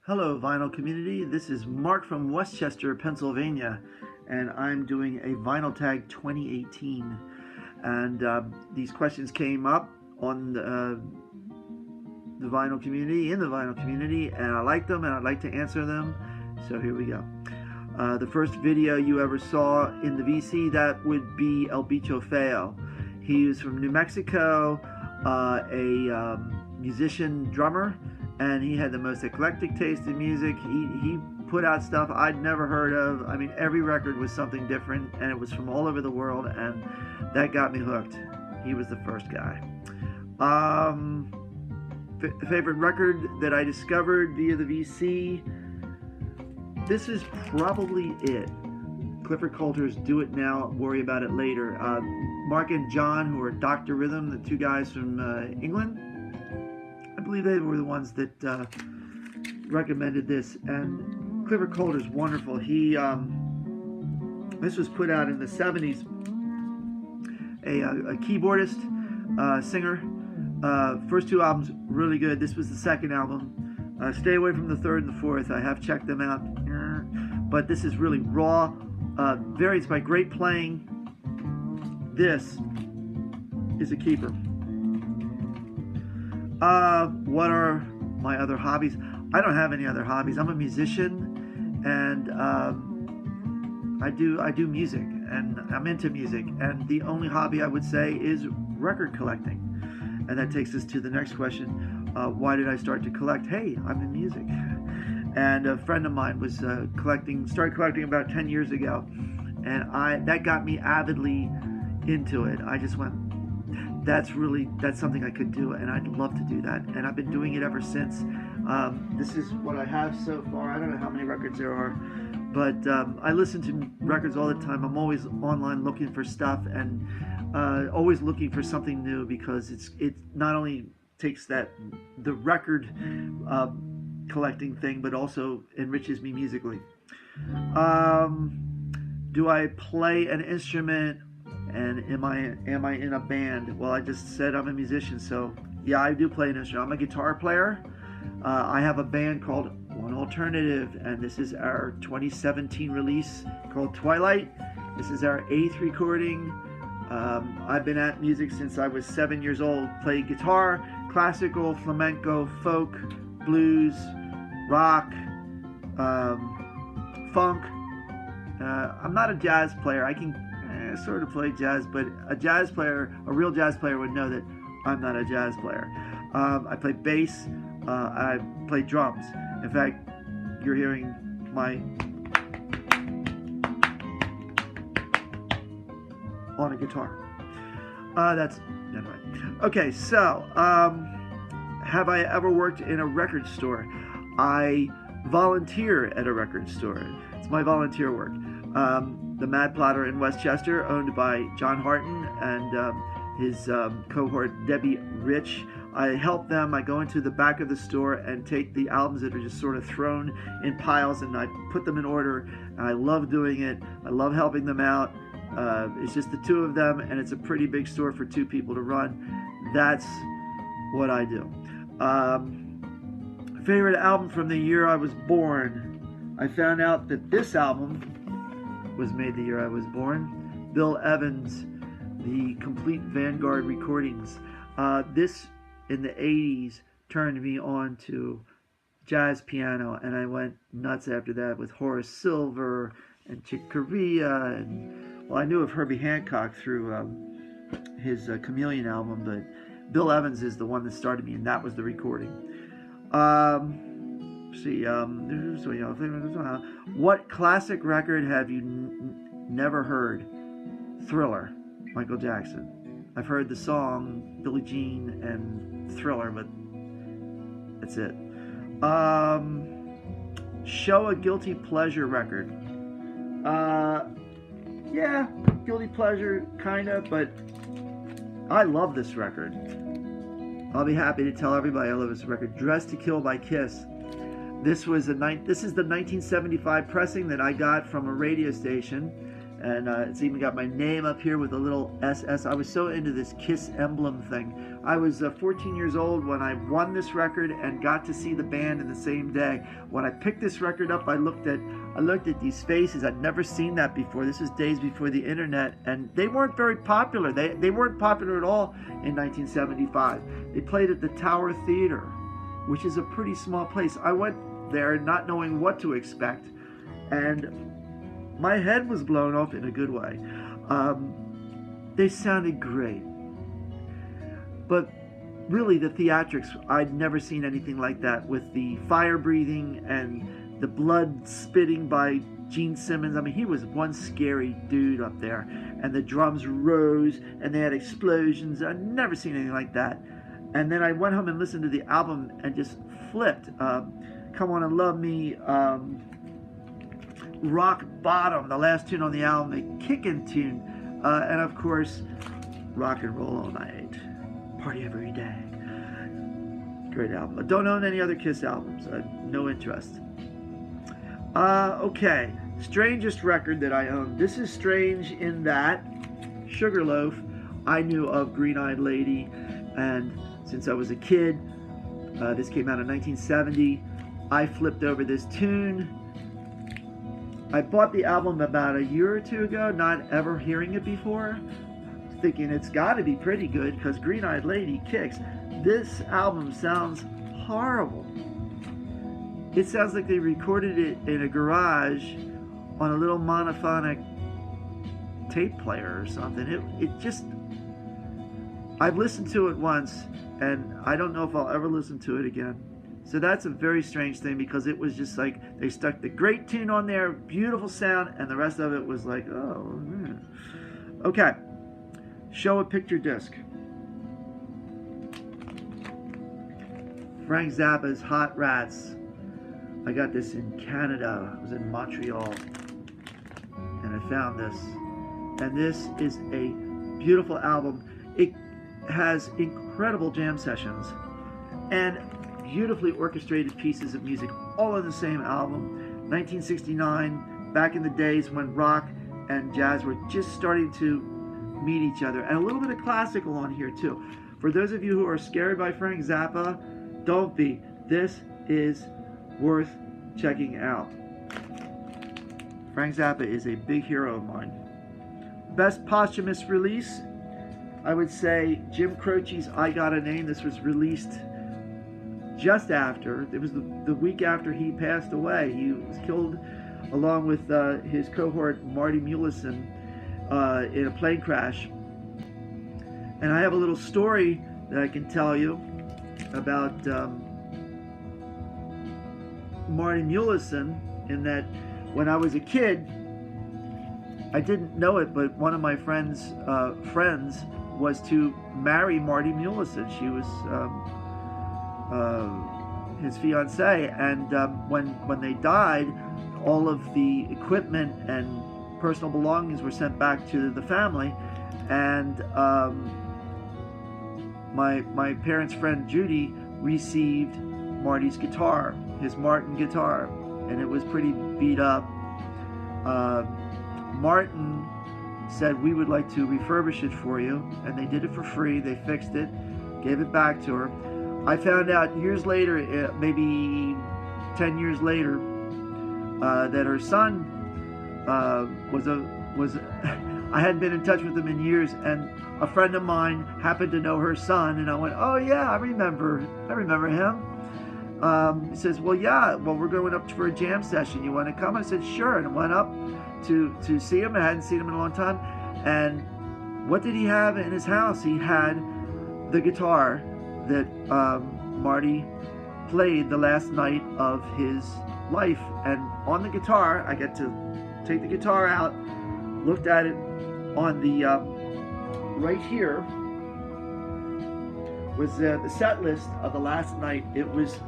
Hello, vinyl community. This is Mark from Westchester, Pennsylvania, and I'm doing a Vinyl Tag 2018. And these questions came up on the vinyl community, in the vinyl community, and I like them and I'd like to answer them. So here we go. The first video you ever saw in the VC, that would be El Bicho Feo. He was from New Mexico, a musician, drummer, and he had the most eclectic taste in music. He put out stuff I'd never heard of. I mean, every record was something different, and it was from all over the world, and that got me hooked. He was the first guy. Favorite record that I discovered via the VC, this is probably it. Clifford Coulter's Do It Now, Worry About It Later. Mark and John, who are Dr. Rhythm, the two guys from England, I believe they were the ones that recommended this. And Clifford Coulter's wonderful. He this was put out in the 70s. A keyboardist, singer. First two albums really good. This was the second album. Stay away from the third and the fourth. I have checked them out, but this is really raw. Varies by great playing. This is a keeper. What are my other hobbies? I don't have any other hobbies. I'm a musician, and I do music, and I'm into music. And the only hobby I would say is record collecting. And that takes us to the next question. Why did I start to collect? Hey, I'm in music. And a friend of mine was started collecting about 10 years ago, and that got me avidly into it. I just went, that's something I could do, and I'd love to do that, and I've been doing it ever since. This is what I have so far. I don't know how many records there are, but I listen to records all the time. I'm always online looking for stuff, and always looking for something new, because it not only takes the record collecting thing, but also enriches me musically. Do I play an instrument, and am I in a band? Well, I just said I'm a musician, so yeah, I do play an instrument. I'm a guitar player. I have a band called One Alternative, and this is our 2017 release called Twilight. This is our 8th recording. I've been at music since I was 7 years old. Played guitar, classical, flamenco, folk, blues, rock, funk. I'm not a jazz player. I can sort of play jazz, but a real jazz player would know that I'm not a jazz player. I play bass. I play drums. In fact, you're hearing my on a guitar. That's right. Okay, so have I ever worked in a record store? I volunteer at a record store. It's my volunteer work. The Mad Plotter in Westchester, owned by John Harton and his cohort Debbie Rich. I help them. I go into the back of the store and take the albums that are just sort of thrown in piles, and I put them in order. And I love doing it. I love helping them out. It's just the two of them, and it's a pretty big store for two people to run. That's what I do. Favorite album from the year I was born. I found out that this album was made the year I was born. Bill Evans, the Complete Vanguard recordings. This in the 80s turned me on to jazz piano, and I went nuts after that with Horace Silver and Chick Corea, and well, I knew of Herbie Hancock through his Chameleon album, but Bill Evans is the one that started me, and that was the recording. What classic record have you never heard? Thriller, Michael Jackson. I've heard the song Billie Jean and Thriller, but that's it. Show a guilty pleasure record. Yeah, guilty pleasure, kinda, but I love this record. I'll be happy to tell everybody I love this record. Dressed to Kill by Kiss. This is the 1975 pressing that I got from a radio station, And it's even got my name up here with a little SS. I was so into this KISS emblem thing. I was 14 years old when I won this record and got to see the band in the same day. When I picked this record up, I looked at these faces. I'd never seen that before. This was days before the internet, and they weren't very popular. They weren't popular at all in 1975. They played at the Tower Theater, which is a pretty small place. I went there not knowing what to expect, and my head was blown off in a good way. They sounded great. But really, the theatrics, I'd never seen anything like that, with the fire breathing and the blood spitting by Gene Simmons. I mean, he was one scary dude up there. And the drums rose, and they had explosions. I'd never seen anything like that. And then I went home and listened to the album and just flipped. Come On and Love Me, Rock Bottom, the last tune on the album, the kickin' tune, and of course, Rock and Roll All Night, Party Every Day. Great album. I don't own any other KISS albums. I have no interest. Okay, strangest record that I own. This is strange in that Sugarloaf, I knew of Green-Eyed Lady, and since I was a kid, this came out in 1970, I flipped over this tune. I bought the album about a year or two ago, not ever hearing it before, thinking it's got to be pretty good because Green-Eyed Lady kicks. This album sounds horrible. It sounds like they recorded it in a garage on a little monophonic tape player or something. It just, I've listened to it once, and I don't know if I'll ever listen to it again. So that's a very strange thing, because it was just like they stuck the great tune on there, beautiful sound, and the rest of it was like, oh, man. Okay. Show a picture disc. Frank Zappa's Hot Rats. I got this in Canada. I was in Montreal, and I found this. And this is a beautiful album. It has incredible jam sessions and beautifully orchestrated pieces of music, all on the same album. 1969, back in the days when rock and jazz were just starting to meet each other. And a little bit of classical on here too. For those of you who are scared by Frank Zappa, don't be. This is worth checking out. Frank Zappa is a big hero of mine. Best posthumous release, I would say Jim Croce's I Got a Name. This was released just after, it was the week after he passed away. He was killed along with his cohort Marty Mullison in a plane crash. And I have a little story that I can tell you about Marty Mullison, in that when I was a kid, I didn't know it, but one of my friends was to marry Marty Mullison. She was his fiancée, and when they died, all of the equipment and personal belongings were sent back to the family, and my parents' friend Judy received Marty's guitar, his Martin guitar, and it was pretty beat up. Martin said, "We would like to refurbish it for you," and they did it for free. They fixed it, gave it back to her. I found out years later, maybe 10 years later, that her son was I hadn't been in touch with him in years, and a friend of mine happened to know her son, and I went, "Oh yeah, I remember him." He says, "Well, yeah, we're going up for a jam session. You want to come?" I said, "Sure," and I went up to see him. I hadn't seen him in a long time. And what did he have in his house? He had the guitar that Marty played the last night of his life. And on the guitar, I get to take the guitar out, looked at it on the right here was the set list of the last night. It was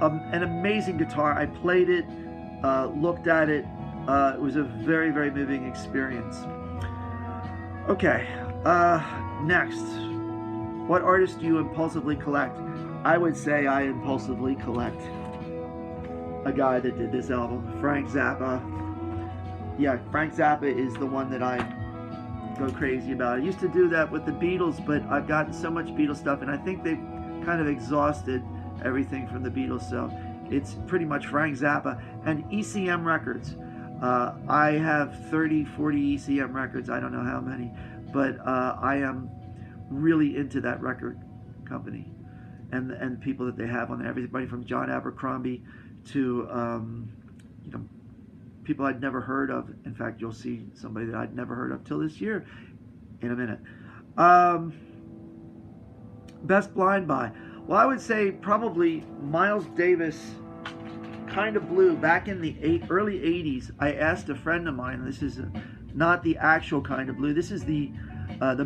an amazing guitar. I played it, looked at it. It was a very, very moving experience. Okay, next. What artists do you impulsively collect? I would say I impulsively collect a guy that did this album, Frank Zappa. yeah, Frank Zappa is the one that I go crazy about. I used to do that with the Beatles, but I've gotten so much Beatles stuff, and I think they've kind of exhausted everything from the Beatles, so it's pretty much Frank Zappa. And ECM records. I have 30, 40 ECM records. I don't know how many, but I am really into that record company and people that they have on there. Everybody from John Abercrombie to people I'd never heard of. In fact, you'll see somebody that I'd never heard of till this year in a minute. Best blind buy. Well, I would say probably Miles Davis, Kind of Blue. Back in the early 80s, I asked a friend of mine, this is not the actual Kind of Blue, this is the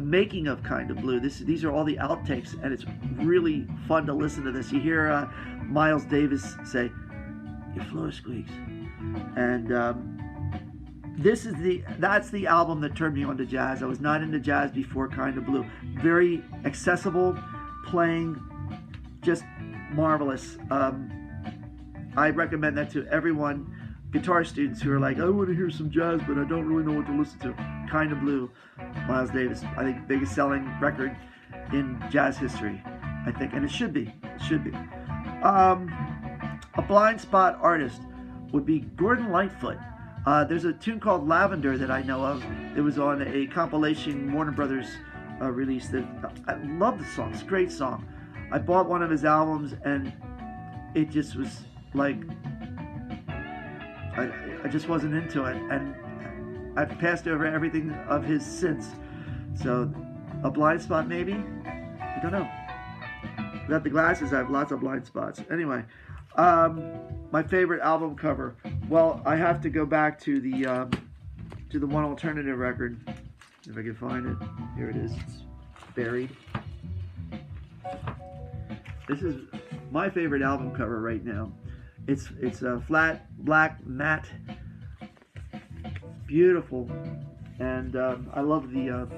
making of Kind of Blue. These are all the outtakes, and it's really fun to listen to this. You hear Miles Davis say, "Your floor squeaks," and that's the album that turned me on to jazz. I was not into jazz before Kind of Blue. Very accessible, playing, just marvelous. I recommend that to everyone, guitar students who are like, I want to hear some jazz, but I don't really know what to listen to. Kind of Blue, Miles Davis. I think biggest selling record in jazz history, I think, and it should be. It should be. A blind spot artist would be Gordon Lightfoot. There's a tune called Lavender that I know of. It was on a compilation Warner Brothers release. That I love the song. It's a great song. I bought one of his albums, and it just was like, I just wasn't into it, and I've passed over everything of his since. So a blind spot maybe? I don't know. Without the glasses, I have lots of blind spots. Anyway, my favorite album cover. Well, I have to go back to the One Alternative record, if I can find it. Here it is. It's buried. This is my favorite album cover right now. It's a flat black matte, beautiful, and I love the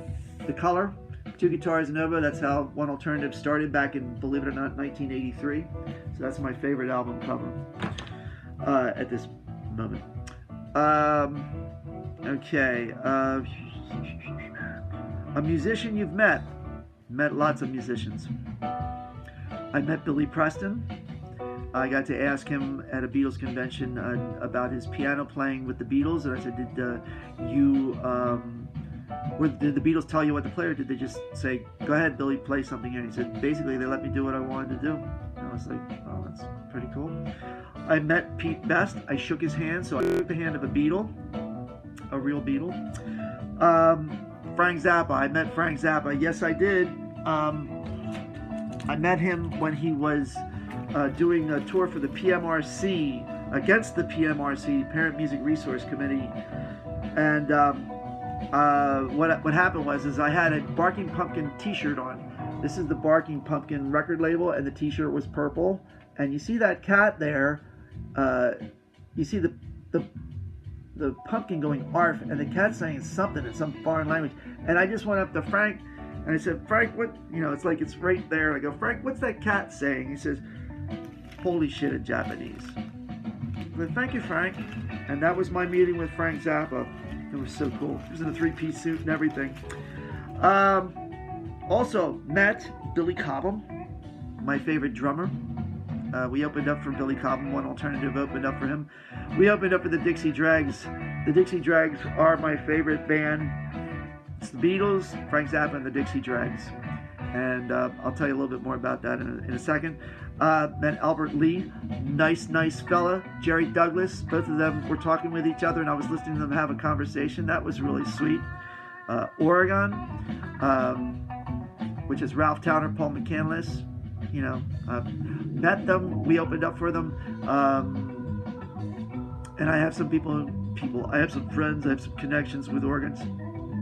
color. Two guitars Nova. That's how One Alternative started back in, believe it or not, 1983. So that's my favorite album cover at this moment. Okay, a musician you've met. Met lots of musicians. I met Billy Preston. I got to ask him at a Beatles convention about his piano playing with the Beatles, and I said, did the Beatles tell you what to play, or did they just say, go ahead, Billy, play something here? And he said, basically, they let me do what I wanted to do. And I was like, oh, that's pretty cool. I met Pete Best. I shook his hand, so I shook the hand of a Beatle, a real Beatle. Frank Zappa. I met Frank Zappa. Yes, I did. I met him when he was doing a tour for the PMRC, against the PMRC, Parent Music Resource Committee. And what happened was I had a Barking Pumpkin t-shirt on. This is the Barking Pumpkin record label, and the t-shirt was purple. And you see that cat there, you see the pumpkin going arf, and the cat saying something in some foreign language. And I just went up to Frank, and I said, Frank, what, it's like it's right there. I go, Frank, what's that cat saying? He says, holy shit, in Japanese. I said, thank you, Frank. And that was my meeting with Frank Zappa. It was so cool. He was in a three-piece suit and everything. Also met Billy Cobham, my favorite drummer. We opened up for Billy Cobham. One Alternative opened up for him. We opened up for the Dixie Dregs. The Dixie Dregs are my favorite band. It's the Beatles, Frank Zappa, and the Dixie Dregs. And I'll tell you a little bit more about that in a second. Met Albert Lee, nice fella. Jerry Douglas, both of them were talking with each other, and I was listening to them have a conversation. That was really sweet. Oregon, which is Ralph Towner, Paul McCandless. Met them. We opened up for them, and I have some I have some friends. I have some connections with organs.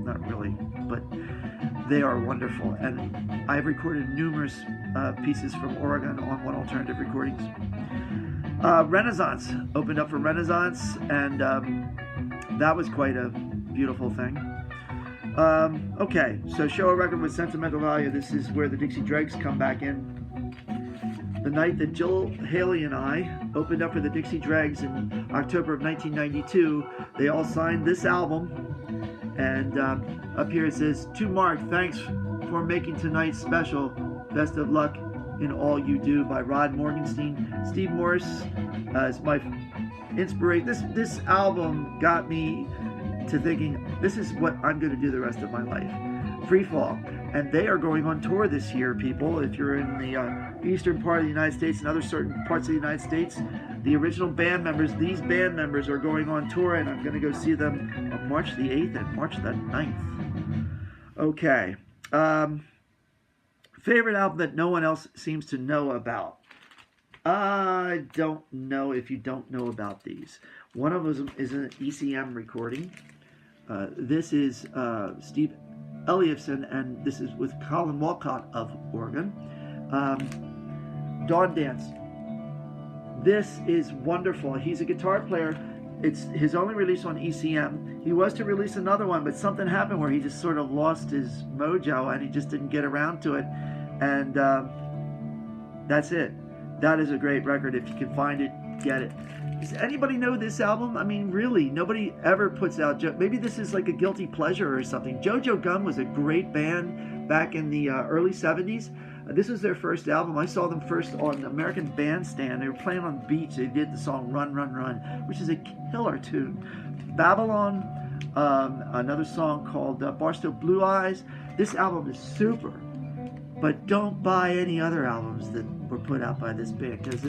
Not really, but they are wonderful, and I've recorded numerous pieces from Oregon on One Alternative Recordings. Renaissance opened up for Renaissance, and that was quite a beautiful thing. Okay, so show a record with sentimental value. This is where the Dixie Dregs come back in. the night that Jill Haley and I opened up for the Dixie Dregs in October of 1992. They all signed this album, and up here it says, "To Mark, thanks for making tonight special. Best of luck in all you do," by Rod Morgenstein. Steve Morse is my inspiration. This album got me to thinking, this is what I'm going to do the rest of my life. Free Fall. And they are going on tour this year, people. If you're in the eastern part of the United States and other certain parts of the United States, the original band members, these band members are going on tour, and I'm going to go see them on March the 8th and March the 9th. Okay. Favorite album that no one else seems to know about? I don't know if you don't know about these. One of them is an ECM recording. This is Steve Eliasson, and this is with Colin Walcott of organ. Dawn Dance. This is wonderful. He's a guitar player. It's his only release on ECM. He was to release another one, but something happened where he just sort of lost his mojo and he just didn't get around to it. And that's it. That is a great record. If you can find it, get it. Does anybody know this album? I mean, really, nobody ever puts out... Maybe this is like a guilty pleasure or something. Jojo Gum was a great band back in the early 70s. This was their first album. I saw them first on American Bandstand. They were playing on the beach. They did the song Run, Run, Run, which is a killer tune. Babylon, another song called Barstow Blue Eyes. This album is super. But don't buy any other albums that were put out by this band, because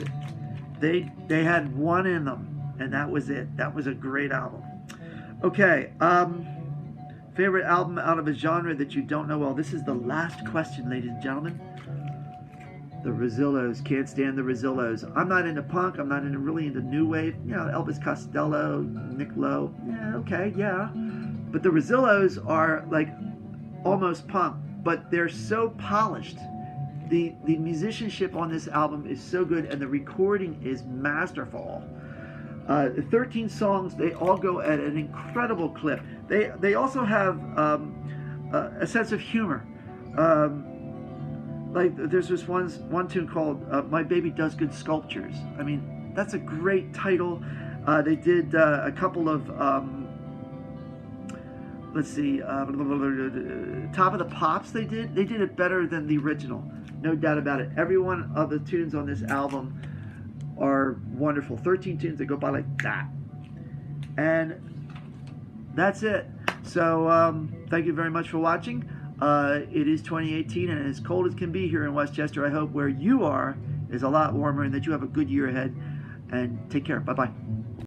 they had one in them, and that was it. That was a great album. Okay, favorite album out of a genre that you don't know well. This is the last question, ladies and gentlemen. The Rosillos. Can't stand the Rosillos. I'm not into punk. I'm not really into new wave. You know, Elvis Costello, Nick Lowe. Yeah, okay, yeah. But the Rosillos are like almost punk, but they're so polished. The musicianship on this album is so good, and the recording is masterful. The 13 songs, they all go at an incredible clip. They also have a sense of humor. Like there's this one tune called "My Baby Does Good Sculptures." I mean, that's a great title. They did a couple of let's see, Top of the Pops. They did it better than the original, no doubt about it. Every one of the tunes on this album are wonderful. 13 tunes that go by like that, and that's it. So thank you very much for watching. It is 2018, and as cold as can be here in Westchester. I hope where you are is a lot warmer, and that you have a good year ahead. And take care. Bye-bye.